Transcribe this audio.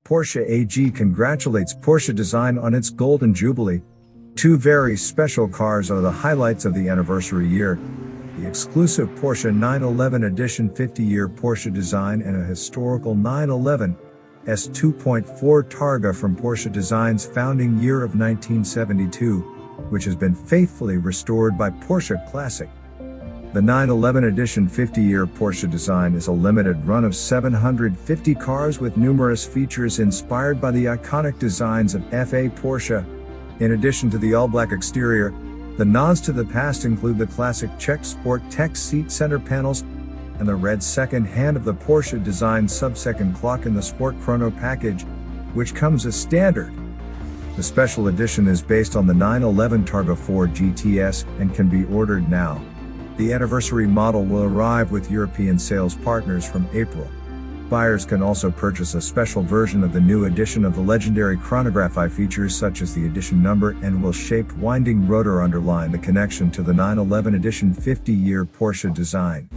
Porsche AG congratulates Porsche Design on its Golden Jubilee. Two very special cars are the highlights of the anniversary year: the exclusive Porsche 911 Edition 50-year Porsche Design and a historical 911 S2.4 Targa from Porsche Design's founding year of 1972, which has been faithfully restored by Porsche Classic. The 911 Edition 50-year Porsche Design is a limited run of 750 cars with numerous features inspired by the iconic designs of FA Porsche. In addition to the all-black exterior, the nods to the past include the classic Czech Sport-Tex seat center panels and the red second hand of the Porsche Design Subsecond clock in the Sport Chrono Package, which comes as standard. The special edition is based on the 911 Targa 4 GTS and can be ordered now. The anniversary model will arrive with European sales partners from April. Buyers can also purchase a special version of the new edition of the legendary Chronograph I. Features such as the edition number and wheel-shaped winding rotor underline the connection to the 911 Edition 50-year Porsche Design.